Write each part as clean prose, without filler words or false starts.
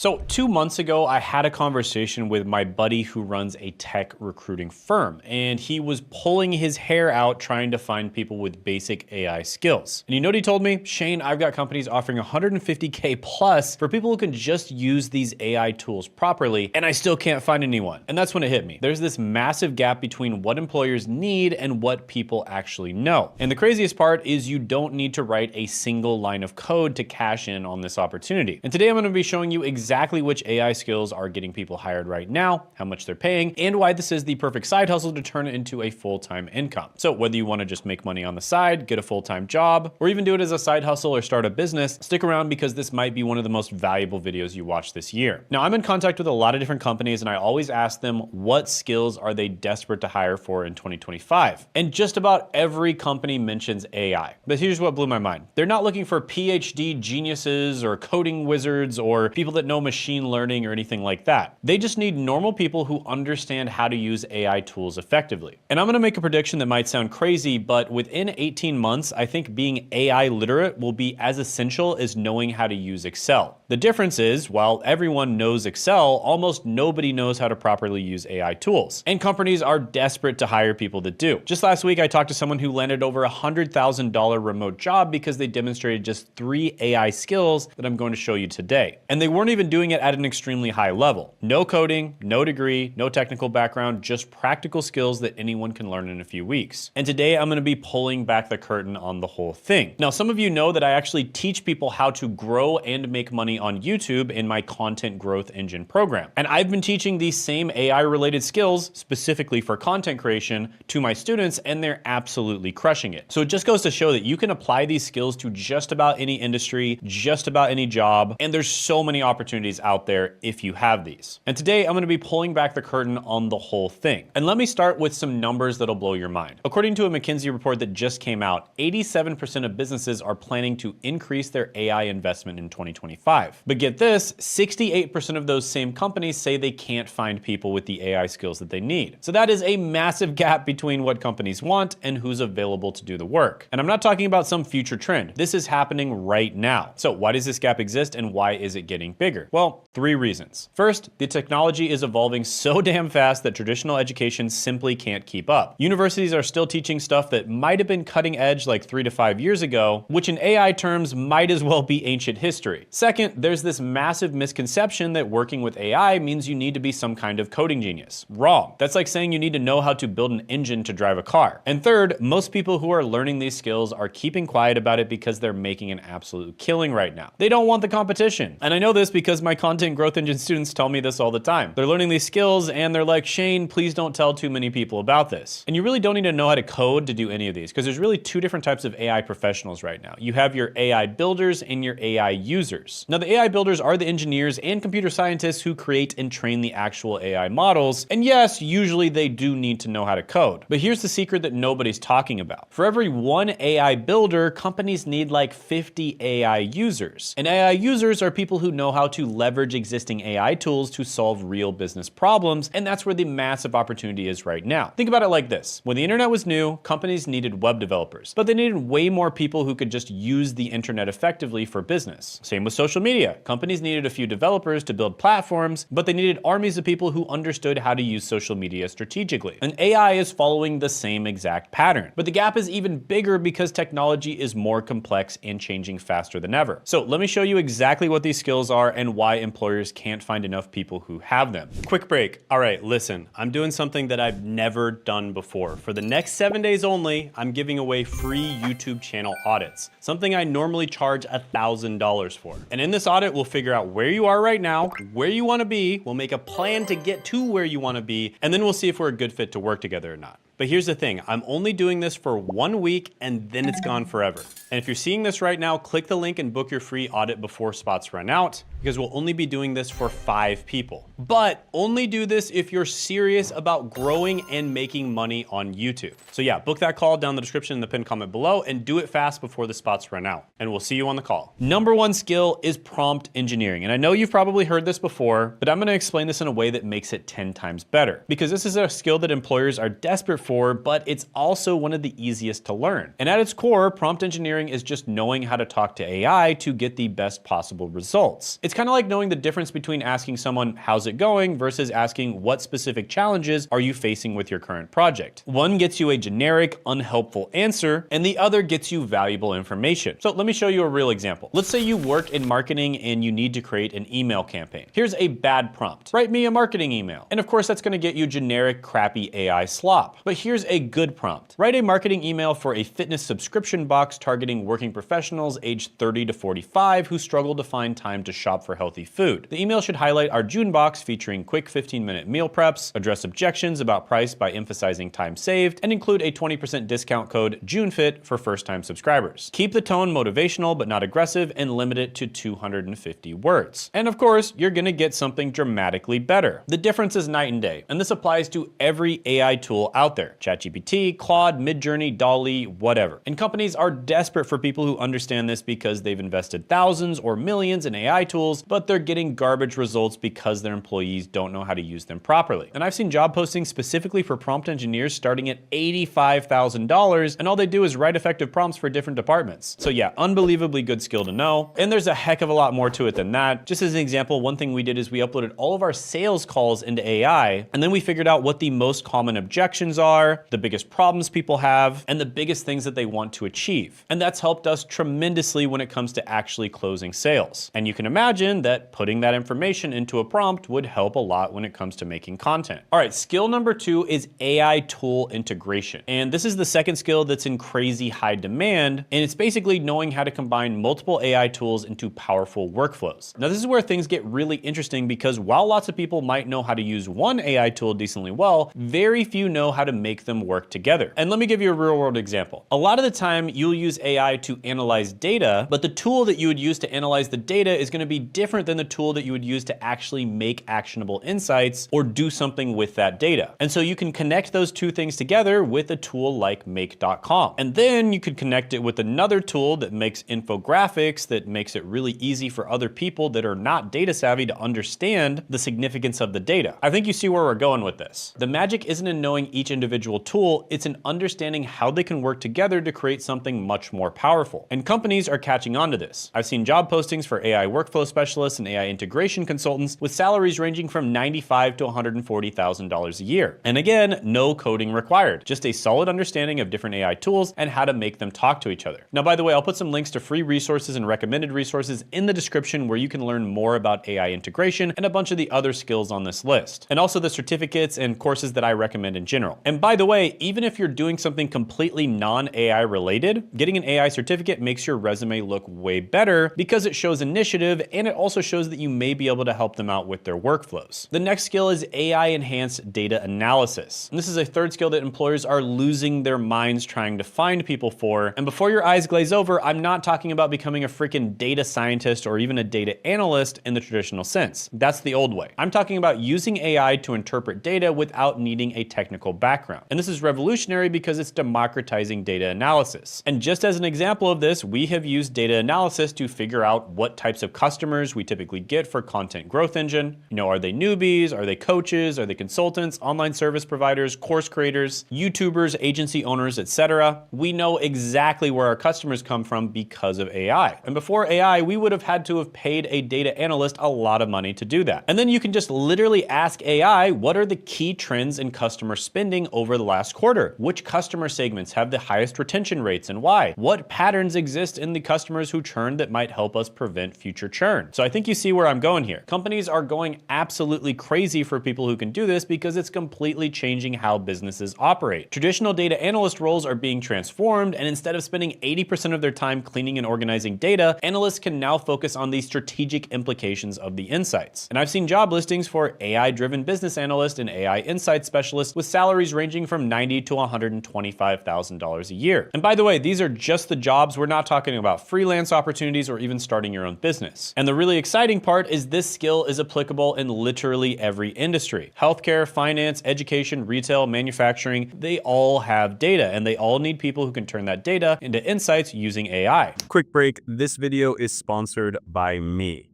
So 2 months ago, I had a conversation with my buddy who runs a tech recruiting firm, and he was pulling his hair out trying to find people with basic AI skills. And you know what he told me? Shane, I've got companies offering $150K plus for people who can just use these AI tools properly, and I still can't find anyone. And that's when it hit me. There's this massive gap between what employers need and what people actually know. And the craziest part is you don't need to write a single line of code to cash in on this opportunity. And today I'm gonna be showing you exactly which AI skills are getting people hired right now, how much they're paying, and why this is the perfect side hustle to turn it into a full-time income. So whether you wanna just make money on the side, get a full-time job, or even do it as a side hustle or start a business, stick around because this might be one of the most valuable videos you watch this year. Now I'm in contact with a lot of different companies and I always ask them what skills are they desperate to hire for in 2025. And just about every company mentions AI. But here's what blew my mind. They're not looking for PhD geniuses or coding wizards or people that know machine learning or anything like that. They just need normal people who understand how to use AI tools effectively. And I'm gonna make a prediction that might sound crazy, but within 18 months, I think being AI literate will be as essential as knowing how to use Excel. The difference is, while everyone knows Excel, almost nobody knows how to properly use AI tools. And companies are desperate to hire people that do. Just last week, I talked to someone who landed over $100,000 remote job because they demonstrated just 3 AI skills that I'm going to show you today. And they weren't even doing it at an extremely high level. No coding, no degree, no technical background, just practical skills that anyone can learn in a few weeks. And today I'm gonna be pulling back the curtain on the whole thing. Now, some of you know that I actually teach people how to grow and make money on YouTube in my Content Growth Engine program. And I've been teaching these same AI related skills specifically for content creation to my students, and they're absolutely crushing it. So it just goes to show that you can apply these skills to just about any industry, just about any job, and there's so many opportunities out there if you have these. And today I'm gonna be pulling back the curtain on the whole thing. And let me start with some numbers that'll blow your mind. According to a McKinsey report that just came out, 87% of businesses are planning to increase their AI investment in 2025. But get this, 68% of those same companies say they can't find people with the AI skills that they need. So that is a massive gap between what companies want and who's available to do the work. And I'm not talking about some future trend. This is happening right now. So why does this gap exist and why is it getting bigger? Well, 3 reasons. First, the technology is evolving so damn fast that traditional education simply can't keep up. Universities are still teaching stuff that might have been cutting edge like 3 to 5 years ago, which in AI terms might as well be ancient history. Second, there's this massive misconception that working with AI means you need to be some kind of coding genius. Wrong. That's like saying you need to know how to build an engine to drive a car. And third, most people who are learning these skills are keeping quiet about it because they're making an absolute killing right now. They don't want the competition. And I know this because my Content Growth Engine students tell me this all the time. They're learning these skills and they're like, Shane, please don't tell too many people about this. And you really don't need to know how to code to do any of these because there's really 2 different types of AI professionals right now. You have your AI builders and your AI users. Now the AI builders are the engineers and computer scientists who create and train the actual AI models. And yes, usually they do need to know how to code. But here's the secret that nobody's talking about. For every 1 AI builder, companies need like 50 AI users. And AI users are people who know how to leverage existing AI tools to solve real business problems. And that's where the massive opportunity is right now. Think about it like this. When the internet was new, companies needed web developers, but they needed way more people who could just use the internet effectively for business. Same with social media. Companies needed a few developers to build platforms, but they needed armies of people who understood how to use social media strategically. And AI is following the same exact pattern. But the gap is even bigger because technology is more complex and changing faster than ever. So let me show you exactly what these skills are and why employers can't find enough people who have them. Quick break. All right, listen, I'm doing something that I've never done before. For the next 7 days only, I'm giving away free YouTube channel audits, something I normally charge $1,000 for. And in this audit, we'll figure out where you are right now, where you wanna be, we'll make a plan to get to where you wanna be, and then we'll see if we're a good fit to work together or not. But here's the thing, I'm only doing this for 1 week and then it's gone forever. And if you're seeing this right now, click the link and book your free audit before spots run out, because we'll only be doing this for 5 people. But only do this if you're serious about growing and making money on YouTube. So yeah, book that call down in the description in the pinned comment below and do it fast before the spots run out. And we'll see you on the call. Number 1 skill is prompt engineering. And I know you've probably heard this before, but I'm gonna explain this in a way that makes it 10 times better. Because this is a skill that employers are desperate for, but it's also one of the easiest to learn. And at its core, prompt engineering is just knowing how to talk to AI to get the best possible results. It's kind of like knowing the difference between asking someone, how's it going, versus asking what specific challenges are you facing with your current project. One gets you a generic, unhelpful answer, and the other gets you valuable information. So let me show you a real example. Let's say you work in marketing and you need to create an email campaign. Here's a bad prompt. Write me a marketing email. And of course, that's going to get you generic, crappy AI slop. But here's a good prompt. Write a marketing email for a fitness subscription box targeting working professionals aged 30 to 45 who struggle to find time to shop for healthy food. The email should highlight our June box featuring quick 15-minute meal preps, address objections about price by emphasizing time saved, and include a 20% discount code JUNEFIT for first-time subscribers. Keep the tone motivational but not aggressive and limit it to 250 words. And of course, you're gonna get something dramatically better. The difference is night and day, and this applies to every AI tool out there. ChatGPT, Claude, Midjourney, DALL-E, whatever. And companies are desperate for people who understand this because they've invested thousands or millions in AI tools, but they're getting garbage results because their employees don't know how to use them properly. And I've seen job postings specifically for prompt engineers starting at $85,000, and all they do is write effective prompts for different departments. So yeah, unbelievably good skill to know. And there's a heck of a lot more to it than that. Just as an example, one thing we did is we uploaded all of our sales calls into AI, and then we figured out what the most common objections are, the biggest problems people have, and the biggest things that they want to achieve. And that's helped us tremendously when it comes to actually closing sales. And you can imagine that putting that information into a prompt would help a lot when it comes to making content. All right, skill number 2 is AI tool integration. And this is the second skill that's in crazy high demand, and it's basically knowing how to combine multiple AI tools into powerful workflows. Now, this is where things get really interesting because while lots of people might know how to use one AI tool decently well, very few know how to make them work together. And let me give you a real world example. A lot of the time you'll use AI to analyze data, but the tool that you would use to analyze the data is going to be different than the tool that you would use to actually make actionable insights or do something with that data. And so you can connect those two things together with a tool like Make.com. And then you could connect it with another tool that makes infographics that makes it really easy for other people that are not data savvy to understand the significance of the data. I think you see where we're going with this. The magic isn't in knowing each individual tool, it's in understanding how they can work together to create something much more powerful. And companies are catching on to this. I've seen job postings for AI workflow specialists and AI integration consultants with salaries ranging from $95,000 to $140,000 a year. And again, no coding required, just a solid understanding of different AI tools and how to make them talk to each other. Now, by the way, I'll put some links to free resources and recommended resources in the description where you can learn more about AI integration and a bunch of the other skills on this list, and also the certificates and courses that I recommend in general. And by the way, even if you're doing something completely non-AI related, getting an AI certificate makes your resume look way better because it shows initiative and it also shows that you may be able to help them out with their workflows. The next skill is AI enhanced data analysis. And this is a third skill that employers are losing their minds trying to find people for. And before your eyes glaze over, I'm not talking about becoming a freaking data scientist or even a data analyst in the traditional sense. That's the old way. I'm talking about using AI to interpret data without needing a technical background. And this is revolutionary because it's democratizing data analysis. And just as an example of this, we have used data analysis to figure out what types of customers we typically get for Content Growth Engine. You know, are they newbies? Are they coaches? Are they consultants, online service providers, course creators, YouTubers, agency owners, etc.? We know exactly where our customers come from because of AI. And before AI, we would have had to have paid a data analyst a lot of money to do that. And then you can just literally ask AI, what are the key trends in customer spending over the last quarter? Which customer segments have the highest retention rates and why? What patterns exist in the customers who churn that might help us prevent future churn? So I think you see where I'm going here. Companies are going absolutely crazy for people who can do this because it's completely changing how businesses operate. Traditional data analyst roles are being transformed, and instead of spending 80% of their time cleaning and organizing data, analysts can now focus on the strategic implications of the insights. And I've seen job listings for AI-driven business analyst and AI insight specialist with salaries ranging from $90,000 to $125,000 a year. And by the way, these are just the jobs. We're not talking about freelance opportunities or even starting your own business. And the really exciting part is this skill is applicable in literally every industry. Healthcare, finance, education, retail, manufacturing, they all have data and they all need people who can turn that data into insights using AI. Quick break. This video is sponsored by me.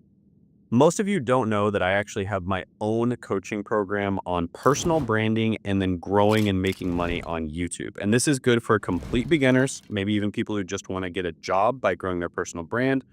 Most of you don't know that I actually have my own coaching program on personal branding and then growing and making money on YouTube. And this is good for complete beginners, maybe even people who just want to get a job by growing their personal brand,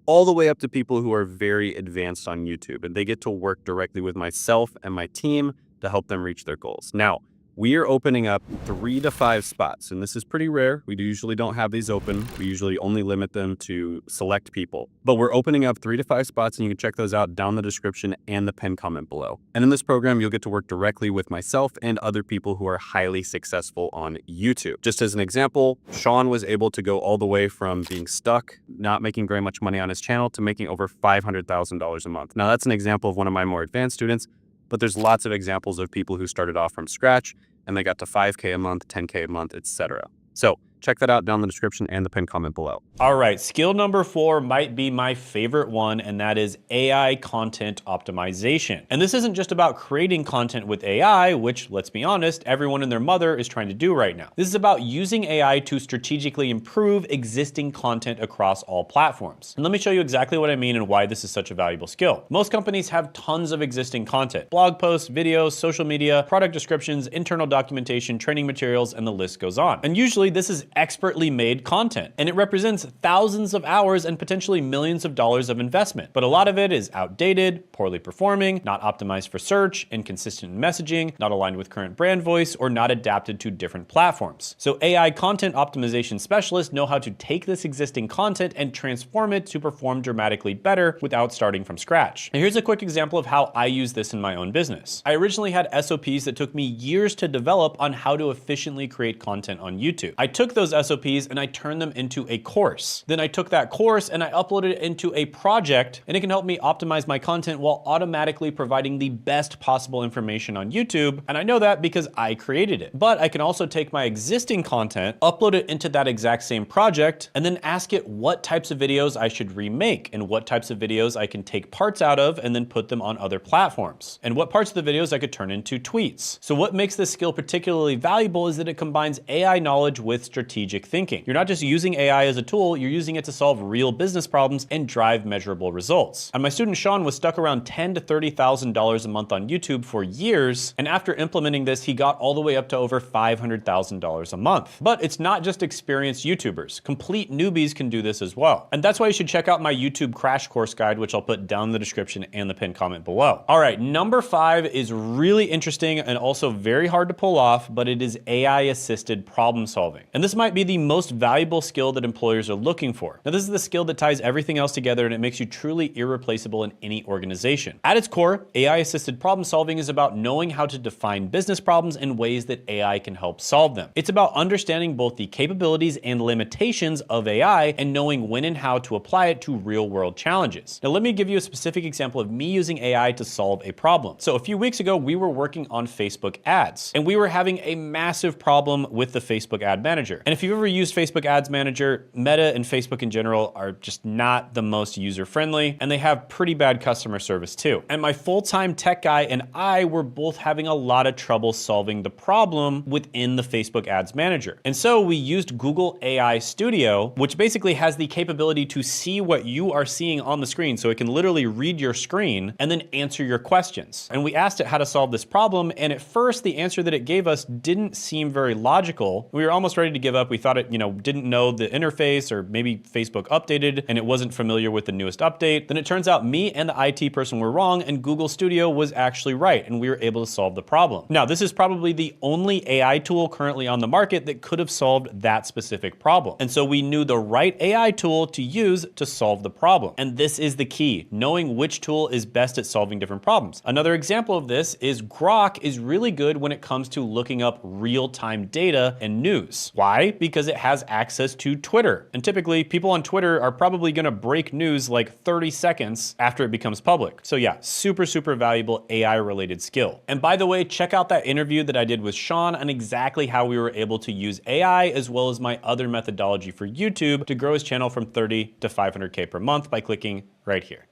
all the way up to people who are very advanced on YouTube. And they get to work directly with myself and my team to help them reach their goals. Now, we are opening up 3 to 5 spots, and this is pretty rare. We usually don't have these open. We usually only limit them to select people. But we're opening up 3 to 5 spots, and you can check those out down in the description and the pinned comment below. And in this program, you'll get to work directly with myself and other people who are highly successful on YouTube. Just as an example, Sean was able to go all the way from being stuck, not making very much money on his channel, to making over $500,000 a month. Now, that's an example of one of my more advanced students, but there's lots of examples of people who started off from scratch and they got to 5K a month, 10K a month, etc. So check that out down in the description and the pinned comment below. All right, skill number 4 might be my favorite one, and that is AI content optimization. And this isn't just about creating content with AI, which, let's be honest, everyone and their mother is trying to do right now. This is about using AI to strategically improve existing content across all platforms. And let me show you exactly what I mean and why this is such a valuable skill. Most companies have tons of existing content: blog posts, videos, social media, product descriptions, internal documentation, training materials, and the list goes on. And usually this is expertly made content, and it represents thousands of hours and potentially millions of dollars of investment. But a lot of it is outdated, poorly performing, not optimized for search, inconsistent in messaging, not aligned with current brand voice, or not adapted to different platforms. So AI content optimization specialists know how to take this existing content and transform it to perform dramatically better without starting from scratch. And here's a quick example of how I use this in my own business. I originally had SOPs that took me years to develop on how to efficiently create content on YouTube. I took those SOPs and I turned them into a course. Then I took that course and I uploaded it into a project, and it can help me optimize my content while automatically providing the best possible information on YouTube. And I know that because I created it. But I can also take my existing content, upload it into that exact same project, and then ask it what types of videos I should remake and what types of videos I can take parts out of and then put them on other platforms, and what parts of the videos I could turn into tweets. So what makes this skill particularly valuable is that it combines AI knowledge with strategic thinking. You're not just using AI as a tool, you're using it to solve real business problems and drive measurable results. And my student Sean was stuck around $10,000 to $30,000 a month on YouTube for years, and after implementing this, he got all the way up to over $500,000 a month. But it's not just experienced YouTubers. Complete newbies can do this as well. And that's why you should check out my YouTube crash course guide, which I'll put down in the description and the pinned comment below. All right, number 5 is really interesting and also very hard to pull off, but it is AI-assisted problem solving. And this might be the most valuable skill that employers are looking for. Now, this is the skill that ties everything else together, and it makes you truly irreplaceable in any organization. At its core, AI-assisted problem solving is about knowing how to define business problems and ways that AI can help solve them. It's about understanding both the capabilities and limitations of AI and knowing when and how to apply it to real-world challenges. Now, let me give you a specific example of me using AI to solve a problem. So a few weeks ago, we were working on Facebook ads, and we were having a massive problem with the Facebook ad manager. And if you've ever used Facebook Ads Manager, Meta and Facebook in general are just not the most user-friendly, and they have pretty bad customer service too. And my full-time tech guy and I were both having a lot of trouble solving the problem within the Facebook Ads Manager. And so we used Google AI Studio, which basically has the capability to see what you are seeing on the screen, so it can literally read your screen and then answer your questions. And we asked it how to solve this problem, and at first the answer that it gave us didn't seem very logical. We were almost ready to give up. We thought it, didn't know the interface, or maybe Facebook updated and it wasn't familiar with the newest update. Then it turns out me and the IT person were wrong, and Google Studio was actually right, and we were able to solve the problem. Now, this is probably the only AI tool currently on the market that could have solved that specific problem. And so we knew the right AI tool to use to solve the problem. And this is the key, knowing which tool is best at solving different problems. Another example of this is Grok is really good when it comes to looking up real-time data and news. Why? Because it has access to Twitter. And typically people on Twitter are probably gonna break news like 30 seconds after it becomes public. So yeah, super, super valuable AI related skill. And by the way, check out that interview that I did with Sean on exactly how we were able to use AI as well as my other methodology for YouTube to grow his channel from 30 to 500K per month by clicking right here.